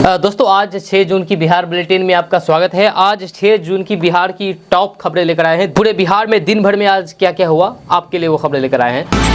दोस्तों आज 6 जून की बिहार बुलेटिन में आपका स्वागत है। आज 6 जून की बिहार की टॉप खबरें लेकर आए हैं। पूरे बिहार में दिन भर में आज क्या क्या हुआ आपके लिए वो खबरें लेकर आए हैं।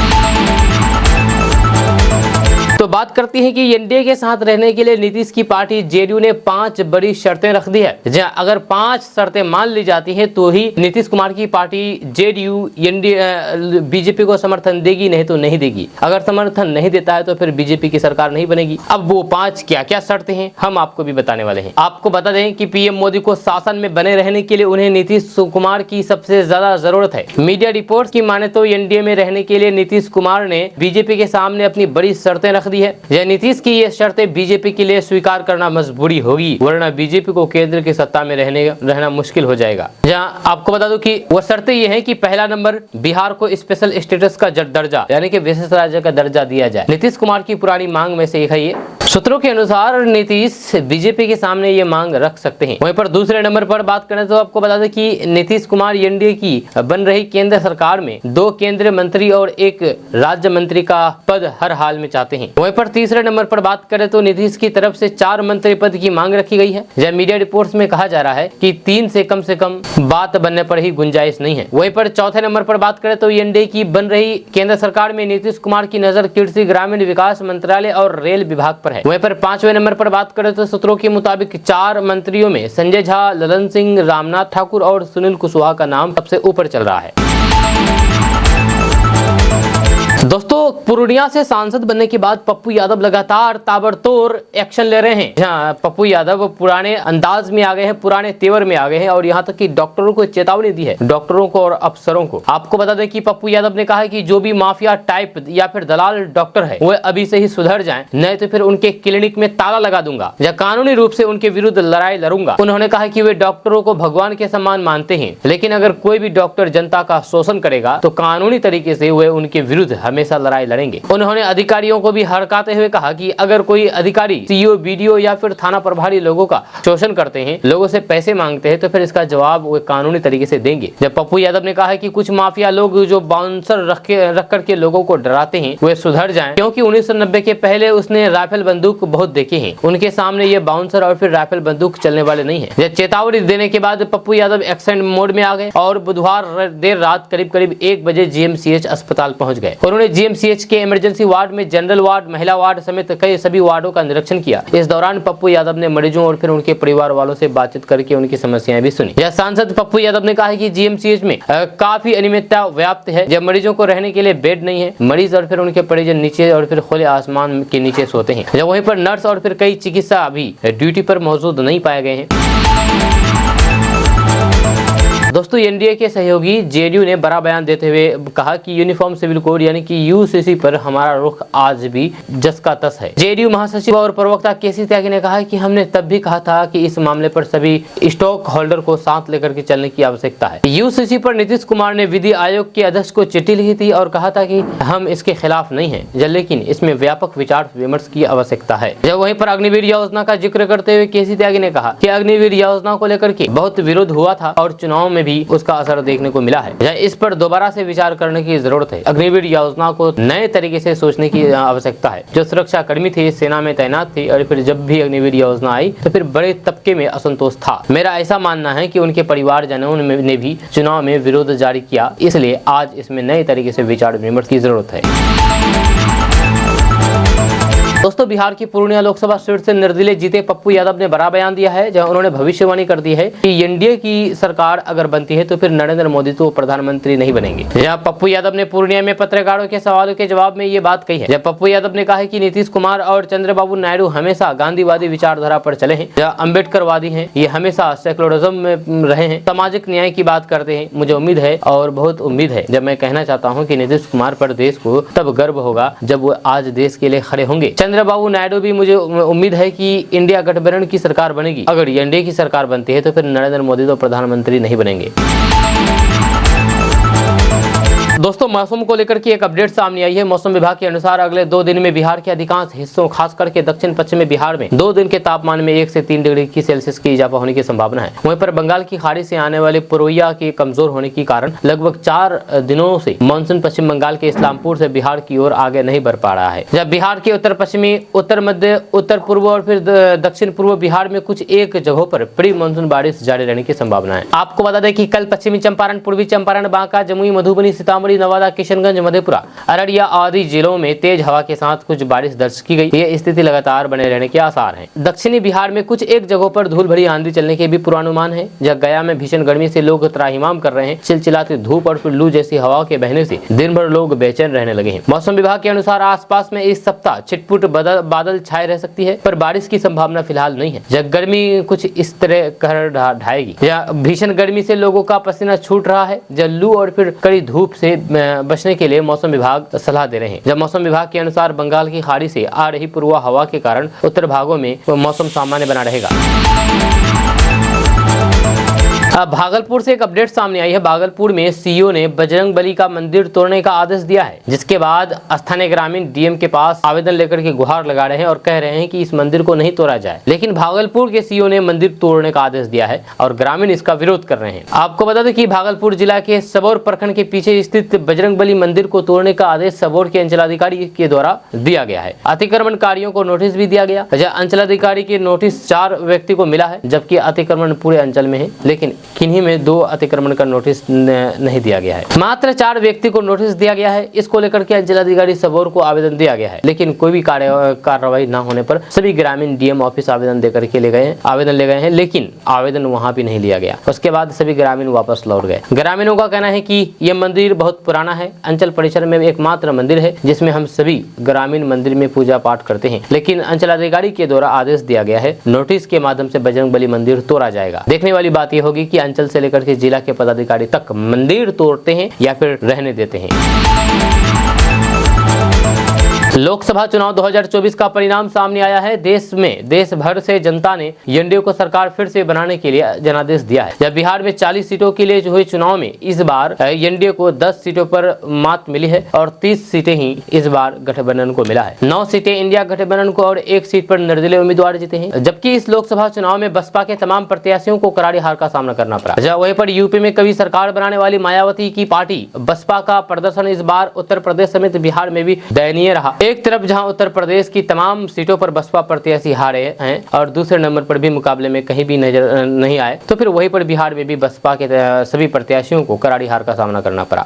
तो बात करती हैं कि एनडीए के साथ रहने के लिए नीतीश की पार्टी जेडीयू ने 5 बड़ी शर्तें रख दी है। जहां अगर 5 शर्तें मान ली जाती हैं तो ही नीतीश कुमार की पार्टी जेडीयू एनडीए बीजेपी को समर्थन देगी, नहीं तो नहीं देगी। अगर समर्थन नहीं देता है तो फिर बीजेपी की सरकार नहीं बनेगी। अब वो 5 क्या क्या शर्तें हैं हम आपको भी बताने वाले हैं। आपको बता दें कि पीएम मोदी को शासन में बने रहने के लिए उन्हें नीतीश कुमार की सबसे ज्यादा जरूरत है। मीडिया रिपोर्ट की माने तो एनडीए में रहने के लिए नीतीश कुमार ने बीजेपी के सामने अपनी बड़ी शर्तें रख दी है। यह नीतीश की ये शर्तें बीजेपी के लिए स्वीकार करना मजबूरी होगी, वरना बीजेपी को केंद्र की सत्ता में रहना मुश्किल हो जाएगा। जहां आपको बता दूं कि वो शर्तें ये हैं कि पहला नंबर, बिहार को स्पेशल स्टेटस का दर्जा यानी कि विशेष राज्य का दर्जा दिया जाए। नीतीश कुमार की पुरानी मांग में से एक है ये। सूत्रों के अनुसार नीतीश बीजेपी के सामने ये मांग रख सकते हैं। वहीं पर दूसरे नंबर पर बात करें तो आपको बता दें कि नीतीश कुमार एनडीए की बन रही केंद्र सरकार में 2 केंद्रीय मंत्री और 1 राज्य मंत्री का पद हर हाल में चाहते हैं। वहीं पर तीसरे नंबर पर बात करें तो नीतीश की तरफ से 4 मंत्री पद की मांग रखी गई है। जब मीडिया रिपोर्ट्स में कहा जा रहा है कि 3 से कम बात बनने पर ही गुंजाइश नहीं है। वहीं पर चौथे नंबर पर बात करें तो एनडीए की बन रही केंद्र सरकार में नीतीश कुमार की नजर कृषि, ग्रामीण विकास मंत्रालय और रेल विभाग पर है। वहीं पर 5वें नंबर पर बात करें तो सूत्रों के मुताबिक 4 मंत्रियों में संजय झा, ललन सिंह, रामनाथ ठाकुर और सुनील कुशवाहा का नाम सबसे ऊपर चल रहा है। दोस्तों पूर्णिया से सांसद बनने के बाद पप्पू यादव लगातार ताबड़तोड़ एक्शन ले रहे हैं। जहां पप्पू यादव पुराने अंदाज में आ गए हैं, पुराने तेवर में आ गए हैं और यहां तक कि डॉक्टरों को चेतावनी दी है, डॉक्टरों को और अफसरों को। आपको बता दें कि पप्पू यादव ने कहा है कि जो भी माफिया टाइप या फिर दलाल डॉक्टर है वो अभी से ही सुधर जाएं, नहीं तो फिर उनके क्लिनिक में ताला लगा दूंगा या कानूनी रूप से उनके विरुद्ध लड़ाई लड़ूंगा। उन्होंने कहा कि वे डॉक्टरों को भगवान के समान मानते हैं, लेकिन अगर कोई भी डॉक्टर जनता का शोषण करेगा तो कानूनी तरीके से वे उनके विरुद्ध हमेशा लड़ाई लड़ेंगे। उन्होंने अधिकारियों को भी हड़काते हुए कहा कि अगर कोई अधिकारी सीईओ, बीडीओ या फिर थाना प्रभारी लोगों का शोषण करते हैं, लोगों से पैसे मांगते हैं, तो फिर इसका जवाब वो कानूनी तरीके से देंगे। जब पप्पू यादव ने कहा है कि कुछ माफिया लोग जो बाउंसर रख करके लोगों को डराते हैं वे सुधर जाएं, क्योंकि 1990 के पहले उसने राइफल बंदूक बहुत देखे हैं। उनके सामने ये बाउंसर और फिर राइफल बंदूक चलने वाले नहीं है। जब चेतावनी देने के बाद पप्पू यादव एक्शन मोड में आ गए और बुधवार देर रात करीब 1 बजे जीएमसीएच अस्पताल पहुंच गए। उन्होंने जीएमसीएच के इमरजेंसी वार्ड में जनरल वार्ड, महिला वार्ड समेत कई सभी वार्डों का निरीक्षण किया। इस दौरान पप्पू यादव ने मरीजों और फिर उनके परिवार वालों से बातचीत करके उनकी समस्याएं भी सुनी। यह सांसद पप्पू यादव ने कहा है कि जीएमसीएच में काफी अनियमितता व्याप्त है। जब मरीजों को रहने के लिए बेड नहीं है, मरीज और फिर उनके परिजन नीचे और फिर खुले आसमान के नीचे सोते हैं। जब वहीं पर नर्स और फिर कई चिकित्सा अभी ड्यूटी पर मौजूद नहीं पाए गए हैं। दोस्तों एनडीए के सहयोगी जेडीयू ने बड़ा बयान देते हुए कहा कि यूनिफॉर्म सिविल कोड यानी कि यूसीसी पर हमारा रुख आज भी जस का तस है। जेडीयू महासचिव और प्रवक्ता केसी त्यागी ने कहा कि हमने तब भी कहा था कि इस मामले पर सभी स्टॉक होल्डर को साथ लेकर के चलने की आवश्यकता है। यूसीसी पर नीतीश कुमार ने विधि आयोग के अध्यक्ष को चिट्ठी लिखी थी और कहा था कि हम इसके खिलाफ नहीं है, लेकिन इसमें व्यापक विचार विमर्श की आवश्यकता है। जब वहीं पर अग्निवीर योजना का जिक्र करते हुए केसी त्यागी ने कहा कि अग्निवीर योजना को लेकर के बहुत विरोध हुआ था और चुनाव में भी उसका असर देखने को मिला है। इस पर दोबारा से विचार करने की जरूरत है। अग्निवीर योजना को नए तरीके से सोचने की आवश्यकता है। जो सुरक्षा कर्मी थे, सेना में तैनात थे और फिर जब भी अग्निवीर योजना आई तो फिर बड़े तबके में असंतोष था। मेरा ऐसा मानना है कि उनके परिवारजनों ने भी चुनाव में विरोध जारी किया, इसलिए आज इसमें नए तरीके से विचार विमर्श की जरूरत है। दोस्तों बिहार की पूर्णिया लोकसभा सीट से निर्दलीय जीते पप्पू यादव ने बड़ा बयान दिया है, जहां उन्होंने भविष्यवाणी कर दी है कि एनडीए की सरकार अगर बनती है तो फिर नरेंद्र मोदी तो प्रधानमंत्री नहीं बनेंगे। जहां पप्पू यादव ने पूर्णिया में पत्रकारों के सवालों के जवाब में ये बात कही है। जब पप्पू यादव ने कहा है कि नीतीश कुमार और चंद्रबाबू नायडू हमेशा गांधीवादी विचारधारा पर चले हैं, जहाँ अम्बेडकरवादी हैं, ये हमेशा सेकुलरिज्म में रहे हैं, सामाजिक न्याय की बात करते हैं। मुझे उम्मीद है और बहुत उम्मीद है, जब मैं कहना चाहता हूँ कि नीतीश कुमार पर देश को तब गर्व होगा जब वो आज देश के लिए खड़े होंगे। चंद्रबाबू नायडू भी मुझे उम्मीद है कि इंडिया गठबंधन की सरकार बनेगी। अगर एनडीए की सरकार बनती है तो फिर नरेंद्र मोदी तो प्रधानमंत्री नहीं बनेंगे। दोस्तों दोस्तों मौसम को लेकर के एक अपडेट सामने आई है। मौसम विभाग के अनुसार अगले 2 दिन में बिहार के अधिकांश हिस्सों खास करके दक्षिण पश्चिमी बिहार में 2 दिन के तापमान में 1 से 3 डिग्री की सेल्सियस की इजाफा होने की संभावना है। वहीं पर बंगाल की खाड़ी से आने वाले पूर्वइया के कमजोर होने के कारण लगभग 4 दिनों से मानसून पश्चिम बंगाल के इस्लामपुर से बिहार की ओर आगे नहीं बढ़ पा रहा है। जब बिहार के उत्तर पश्चिमी, उत्तर मध्य, उत्तर पूर्व और फिर दक्षिण पूर्व बिहार में कुछ एक जगहों पर प्री मानसून बारिश जारी रहने की संभावना है। आपको बता दें कि कल पश्चिमी चंपारण, पूर्वी चंपारण, बांका, जमुई, मधुबनी, सीतामढ़ी, नवादा, किशनगंज, मधेपुरा, अररिया आदि जिलों में तेज हवा के साथ कुछ बारिश दर्ज की गई। ये स्थिति लगातार बने रहने के आसार हैं। दक्षिणी बिहार में कुछ एक जगहों पर धूल भरी आंधी चलने के भी पूर्वानुमान है। जब गया में भीषण गर्मी से लोग त्राहिमाम कर रहे हैं। चिलचिलाती धूप और फिर लू जैसी हवा के बहने से दिन भर लोग बेचैन रहने लगे हैं। मौसम विभाग के अनुसार आसपास में इस सप्ताह छिटपुट बादल छाए रह सकती है, पर बारिश की संभावना फिलहाल नहीं है। जब गर्मी कुछ इस तरह कहर ढाएगी। भीषण गर्मी से लोगों का पसीना छूट रहा है। जब लू और फिर कड़ी धूप से बचने के लिए मौसम विभाग सलाह दे रहे हैं। जब मौसम विभाग के अनुसार बंगाल की खाड़ी से आ रही पूर्वा हवा के कारण उत्तर भागों में मौसम सामान्य बना रहेगा। अब भागलपुर से एक अपडेट सामने आई है। भागलपुर में सीईओ ने बजरंगबली का मंदिर तोड़ने का आदेश दिया है, जिसके बाद स्थानीय ग्रामीण डीएम के पास आवेदन लेकर के गुहार लगा रहे हैं और कह रहे हैं कि इस मंदिर को नहीं तोड़ा जाए। लेकिन भागलपुर के सीईओ ने मंदिर तोड़ने का आदेश दिया है और ग्रामीण इसका विरोध कर रहे हैं। आपको बता दें कि भागलपुर जिला के सबौर प्रखंड के पीछे स्थित बजरंगबली मंदिर को तोड़ने का आदेश सबौर के अंचलाधिकारी के द्वारा दिया गया है। अतिक्रमणकारियों को नोटिस भी दिया गया। अंचलाधिकारी की नोटिस 4 व्यक्ति को मिला है, जबकि अतिक्रमण पूरे अंचल में है, लेकिन किन्हीं में 2 अतिक्रमण का नोटिस नहीं दिया गया है। मात्र 4 व्यक्ति को नोटिस दिया गया है। इसको लेकर के जिलाधिकारी सबौर को आवेदन दिया गया है, लेकिन कोई भी कार्रवाई न होने पर सभी ग्रामीण डीएम ऑफिस आवेदन देकर के आवेदन ले गए हैं, लेकिन आवेदन वहां भी नहीं लिया गया। उसके बाद सभी ग्रामीण वापस लौट गए। ग्रामीणों का कहना है कि यह मंदिर बहुत पुराना है। अंचल परिसर में एकमात्र मंदिर है जिसमें हम सभी ग्रामीण मंदिर में पूजा पाठ करते हैं, लेकिन अंचलाधिकारी के द्वारा आदेश दिया गया है नोटिस के माध्यम से बजरंगबली मंदिर तोड़ा जाएगा। देखने वाली बात यह होगी कि अंचल से लेकर के जिला के पदाधिकारी तक मंदिर तोड़ते हैं या फिर रहने देते हैं। लोकसभा चुनाव 2024 का परिणाम सामने आया है। देश भर से जनता ने एनडीए को सरकार फिर से बनाने के लिए जनादेश दिया है। जब बिहार में 40 सीटों के लिए हुए चुनाव में इस बार एनडीए को 10 सीटों पर मात मिली है और 30 सीटें ही इस बार गठबंधन को मिला है। 9 सीटें इंडिया गठबंधन को और 1 सीट पर निर्दलीय उम्मीदवार जीते हैं। जबकि इस लोकसभा चुनाव में बसपा के तमाम प्रत्याशियों को करारी हार का सामना करना पड़ा। वहीं पर यूपी में कभी सरकार बनाने वाली मायावती की पार्टी बसपा का प्रदर्शन इस बार उत्तर प्रदेश समेत बिहार में भी दयनीय रहा। एक तरफ जहां उत्तर प्रदेश की तमाम सीटों पर बसपा प्रत्याशी हारे हैं और दूसरे नंबर पर भी मुकाबले में कहीं भी नजर नहीं आए, तो फिर वहीं पर बिहार में भी बसपा के सभी प्रत्याशियों को करारी हार का सामना करना पड़ा।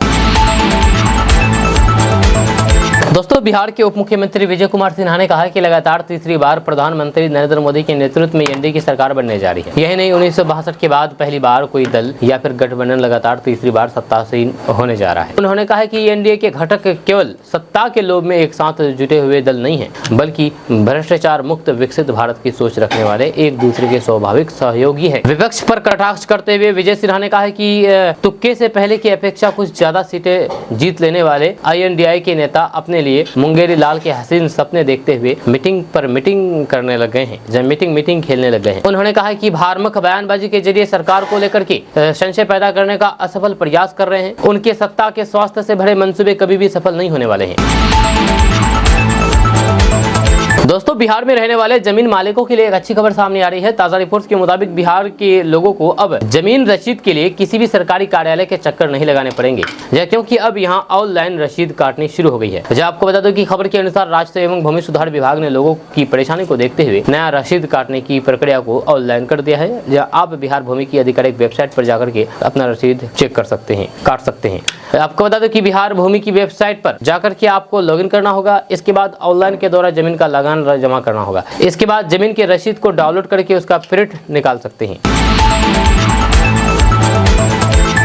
दोस्तों, बिहार के उप मुख्यमंत्री विजय कुमार सिन्हा ने कहा है कि लगातार तीसरी बार प्रधानमंत्री नरेंद्र मोदी के नेतृत्व में एनडीए की सरकार बनने जा रही है। यही नहीं, 1962 के बाद पहली बार कोई दल या फिर गठबंधन लगातार तीसरी बार सत्तासीन होने जा रहा है। उन्होंने कहा है कि एनडीए के घटक केवल सत्ता के लोभ में एक साथ जुटे हुए दल नहीं है, बल्कि भ्रष्टाचार मुक्त विकसित भारत की सोच रखने वाले एक दूसरे के स्वाभाविक सहयोगी है। विपक्ष पर कटाक्ष करते हुए विजय सिन्हा ने कहा है कि तुक्के से पहले की अपेक्षा कुछ ज्यादा सीटें जीत लेने वाले INDI के नेता अपने लिए मुंगेरी लाल के हसीन सपने देखते हुए मीटिंग पर मीटिंग करने लग गए हैं, जब मीटिंग खेलने लग गए हैं। उन्होंने कहा कि भ्रामक बयानबाजी के जरिए सरकार को लेकर के संशय पैदा करने का असफल प्रयास कर रहे हैं। उनके सत्ता के स्वास्थ्य से भरे मंसूबे कभी भी सफल नहीं होने वाले हैं। दोस्तों, बिहार में रहने वाले जमीन मालिकों के लिए एक अच्छी खबर सामने आ रही है। ताजा रिपोर्ट्स के मुताबिक बिहार के लोगों को अब जमीन रसीद के लिए किसी भी सरकारी कार्यालय के चक्कर नहीं लगाने पड़ेंगे, क्योंकि अब यहां ऑनलाइन रसीद काटनी शुरू हो गई है। आपको बता दो कि खबर के अनुसार राज्य एवं भूमि सुधार विभाग ने लोगों की परेशानी को देखते हुए नया रसीद काटने की प्रक्रिया को ऑनलाइन कर दिया है। जहां आप बिहार भूमि की आधिकारिक वेबसाइट पर जाकर के अपना रसीद चेक कर सकते हैं, काट सकते हैं। आपको बता दो कि बिहार भूमि की वेबसाइट पर जाकर के आपको लॉगिन करना होगा। इसके बाद ऑनलाइन के द्वारा जमीन का लगान जमा करना होगा। इसके बाद जमीन के रसीद को डाउनलोड करके उसका प्रिंट निकाल सकते हैं।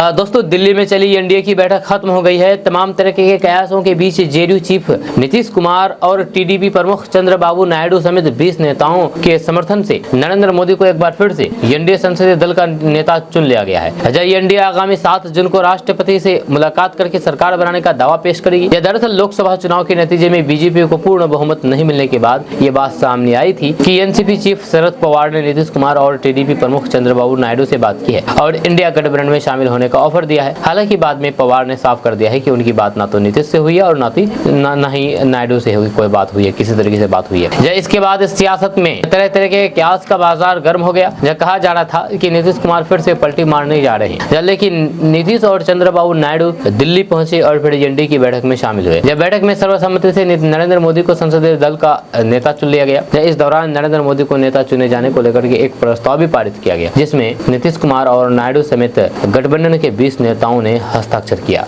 दोस्तों, दिल्ली में चली एनडीए की बैठक खत्म हो गई है। तमाम तरह के कयासों के बीच जेडीयू चीफ नीतीश कुमार और टीडीपी प्रमुख चंद्रबाबू नायडू समेत 20 नेताओं के समर्थन से नरेंद्र मोदी को एक बार फिर से एनडीए संसदीय दल का नेता चुन लिया गया है। एनडीए आगामी 7 जून को राष्ट्रपति से मुलाकात करके सरकार बनाने का दावा पेश करेगी। यह दरअसल लोकसभा चुनाव के नतीजे में बीजेपी को पूर्ण बहुमत नहीं मिलने के बाद ये बात सामने आई थी कि एनसीपी चीफ शरद पवार ने नीतीश कुमार और टीडीपी प्रमुख चंद्रबाबू नायडू से बात की है और इंडिया गठबंधन में शामिल होने का ऑफर दिया है। हालांकि बाद में पवार ने साफ कर दिया है कि उनकी बात ना तो नीतीश से हुई है और ना ही नायडू से कोई बात हुई है, किसी तरीके से बात हुई है। इसके बाद सियासत में तरह तरह के क्यास का बाजार गर्म हो गया। जब कहा जा रहा था कि नीतीश कुमार फिर से पलटी मारने जा रहे हैं, लेकिन नीतीश और चंद्रबाबू नायडू दिल्ली पहुंचे और फिर एनडीए की बैठक में शामिल हुए। जब बैठक में सर्वसम्मति से नरेंद्र मोदी को संसदीय दल का नेता चुन लिया गया। इस दौरान नरेंद्र मोदी को नेता चुने जाने को लेकर के एक प्रस्ताव भी पारित किया गया, जिसमें नीतीश कुमार और नायडू समेत गठबंधन के 20 नेताओं ने हस्ताक्षर किया।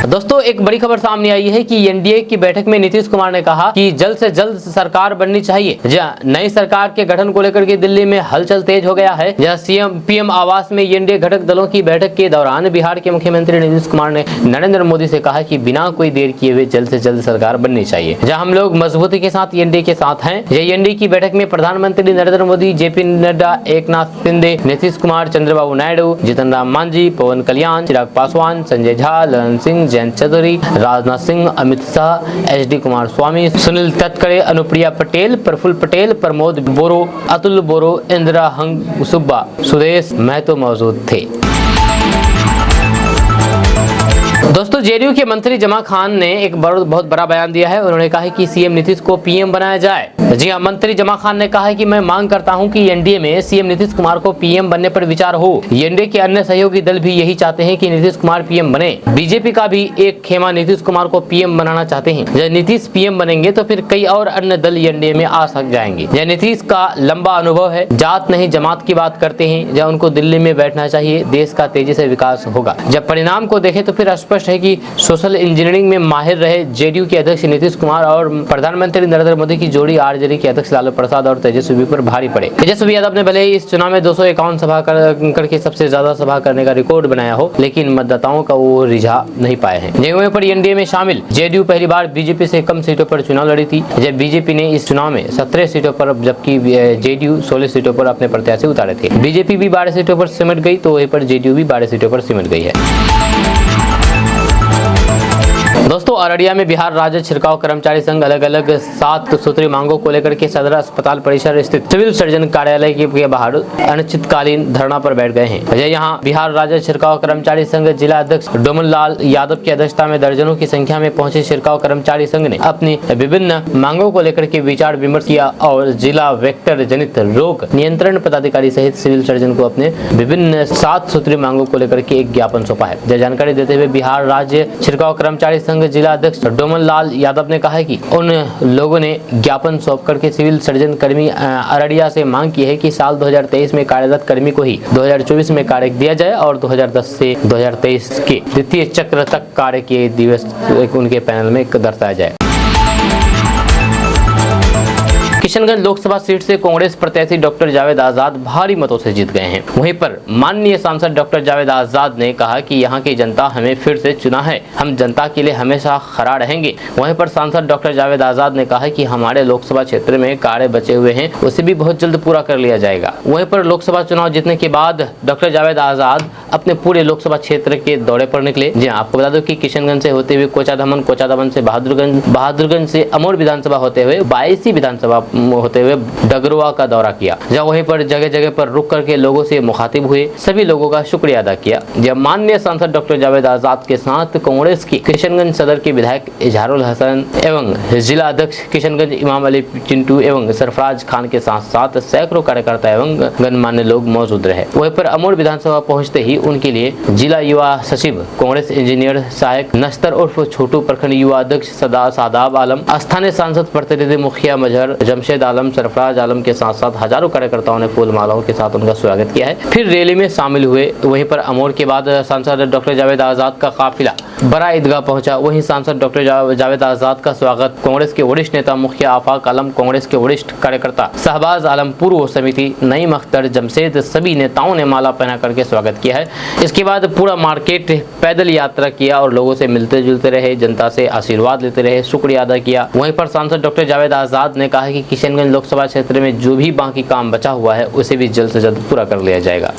दोस्तों, एक बड़ी खबर सामने आई है कि एनडीए की बैठक में नीतीश कुमार ने कहा कि जल्द से जल्द सरकार बननी चाहिए। नई सरकार के गठन को लेकर के दिल्ली में हलचल तेज हो गया है। सीएम पीएम आवास में एनडीए घटक दलों की बैठक के दौरान बिहार के मुख्यमंत्री नीतीश कुमार ने नरेंद्र मोदी से कहा कि बिना कोई देर किए हुए जल्द से जल्द सरकार बननी चाहिए। हम लोग मजबूती के साथ एनडीए के साथ हैं। एनडीए की बैठक में प्रधानमंत्री नरेंद्र मोदी, जेपी नड्डा, एकनाथ शिंदे, नीतीश कुमार, चंद्रबाबू नायडू, जीतन राम मांझी, पवन कल्याण, चिराग पासवान, संजय झा, ललन सिंह, जयंत चौधरी, राजनाथ सिंह, अमित शाह, एचडी कुमार स्वामी, सुनील तटकरे, अनुप्रिया पटेल, प्रफुल्ल पटेल, प्रमोद बोरो, अतुल बोरो, इंदिरा हंग सुब्बा, सुदेश महतो मौजूद थे। दोस्तों, जेडीयू के मंत्री जमा खान ने एक बहुत बड़ा बयान दिया है। उन्होंने कहा है कि सीएम नीतीश को पीएम बनाया जाए। जी हां, मंत्री जमा खान ने कहा है कि मैं मांग करता हूं कि एनडीए में सीएम नीतीश कुमार को पीएम बनने पर विचार हो। एनडीए के अन्य सहयोगी दल भी यही चाहते हैं कि नीतीश कुमार पीएम बने। बीजेपी का भी एक खेमा नीतीश कुमार को पीएम बनाना चाहते हैं। जब नीतीश पीएम बनेंगे तो फिर कई और अन्य दल एनडीए में आ सक जाएंगे। यह नीतीश का लंबा अनुभव है, जात नहीं जमात की बात करते हैं। जब उनको दिल्ली में बैठना चाहिए, देश का तेजी से विकास होगा। जब परिणाम को देखें तो फिर स्पष्ट है कि सोशल इंजीनियरिंग में माहिर रहे जेडीयू के अध्यक्ष नीतीश कुमार और प्रधानमंत्री नरेंद्र मोदी की जोड़ी आरजेडी के अध्यक्ष लालू प्रसाद और तेजस्वी पर भारी पड़े। तेजस्वी यादव ने भले ही इस चुनाव में 251 सभा करके सबसे ज्यादा सभा करने का रिकॉर्ड बनाया हो, लेकिन मतदाताओं का वो रिझा नहीं पाए हैं। जगहों पर एनडीए में शामिल जेडीयू पहली बार बीजेपी से कम सीटों पर चुनाव लड़ी थी। जब बीजेपी ने इस चुनाव में 17 सीटों पर, जबकि जेडीयू 16 सीटों पर अपने प्रत्याशी उतारे थे। बीजेपी भी 12 सीटों पर सिमट गई तो वहीं पर जेडीयू भी 12 सीटों पर सिमट गई है। दोस्तों, अररिया में बिहार राज्य छिड़काव कर्मचारी संघ अलग अलग 7 सूत्री मांगों को लेकर के सदर अस्पताल परिसर स्थित सिविल सर्जन कार्यालय के बाहर अनिश्चितकालीन धरना पर बैठ गए हैं। यहाँ बिहार राज्य छिड़काव कर्मचारी संघ जिला अध्यक्ष डोमन लाल यादव की अध्यक्षता में दर्जनों की संख्या में पहुंचे छिड़काव कर्मचारी संघ ने अपनी विभिन्न मांगों को लेकर के विचार विमर्श किया और जिला वेक्टर जनित रोग नियंत्रण पदाधिकारी सहित सिविल सर्जन को अपने विभिन्न 7 सूत्री मांगों को लेकर के एक ज्ञापन सौंपा है। जानकारी देते हुए बिहार राज्य छिड़काव कर्मचारी संघ जिला अध्यक्ष डोमन लाल यादव ने कहा है कि उन लोगों ने ज्ञापन सौंप करके सिविल सर्जन कर्मी अररिया से मांग की है कि साल 2023 में कार्यरत कर्मी को ही 2024 में कार्य दिया जाए और 2010 से 2023 के द्वितीय चक्र तक कार्य के दिवस उनके पैनल में दर्शाया जाए। किशनगंज लोकसभा सीट से कांग्रेस प्रत्याशी डॉक्टर जावेद आजाद भारी मतों से जीत गए हैं। वहीं पर माननीय सांसद डॉक्टर जावेद आजाद ने कहा कि यहां की जनता हमें फिर से चुना है, हम जनता के लिए हमेशा खड़ा रहेंगे। वहीं पर सांसद डॉक्टर जावेद आजाद ने कहा कि हमारे लोकसभा क्षेत्र में कार्य बचे हुए हैं, उसे भी बहुत जल्द पूरा कर लिया जाएगा। वहीं पर लोकसभा चुनाव जीतने के बाद डॉक्टर जावेद आजाद अपने पूरे लोकसभा क्षेत्र के दौरे पर निकले। जी आपको बता दो कि किशनगंज से होते हुए कोचाधामन से बहादुरगंज से अमोर विधानसभा होते हुए 22 विधानसभा होते हुए डगरुआ का दौरा किया। जब वहीं पर जगह जगह पर रुक करके लोगों से मुखातिब हुए, सभी लोगों का शुक्रिया अदा किया। जब माननीय सांसद डॉक्टर जावेद आजाद के साथ कांग्रेस की किशनगंज सदर के विधायक इजहारुल हसन एवं जिला अध्यक्ष किशनगंज इमाम अली चिंटू एवं सरफराज खान के साथ साथ सैकड़ों कार्यकर्ता एवं गणमान्य लोग मौजूद रहे। वहीं पर अमोर विधानसभा पहुंचते ही उनके लिए जिला युवा सचिव कांग्रेस इंजीनियर सहायक नश्तर उर्फ छोटू, प्रखंड युवा अध्यक्ष सादाब आलम, स्थानीय सांसद प्रतिनिधि मुखिया मजहर जमशेद आलम, सरफराज आलम के साथ साथ हजारों कार्यकर्ताओं ने फूल मालाओं के साथ उनका स्वागत किया है। फिर रैली में शामिल हुए। वहीं पर अमोर के बाद सांसद डॉक्टर जावेद आजाद का काफिला बड़ा ईदगाह पहुंचा। वहीं सांसद डॉक्टर जावेद आजाद का स्वागत कांग्रेस के वरिष्ठ नेता मुखिया आफाक आलम, कांग्रेस के वरिष्ठ कार्यकर्ता शहबाज आलम, पूर्व समिति नईम अख्तर, जमशेद, सभी नेताओं ने माला पहना करके स्वागत किया है। इसके बाद पूरा मार्केट पैदल यात्रा किया और लोगों से मिलते जुलते रहे, जनता से आशीर्वाद लेते रहे, शुक्रिया अदा किया। वहीं पर सांसद डॉक्टर जावेद आजाद ने कहा कि किशनगंज लोकसभा क्षेत्र में जो भी बाकी काम बचा हुआ है उसे भी जल्द से जल्द पूरा कर लिया जाएगा।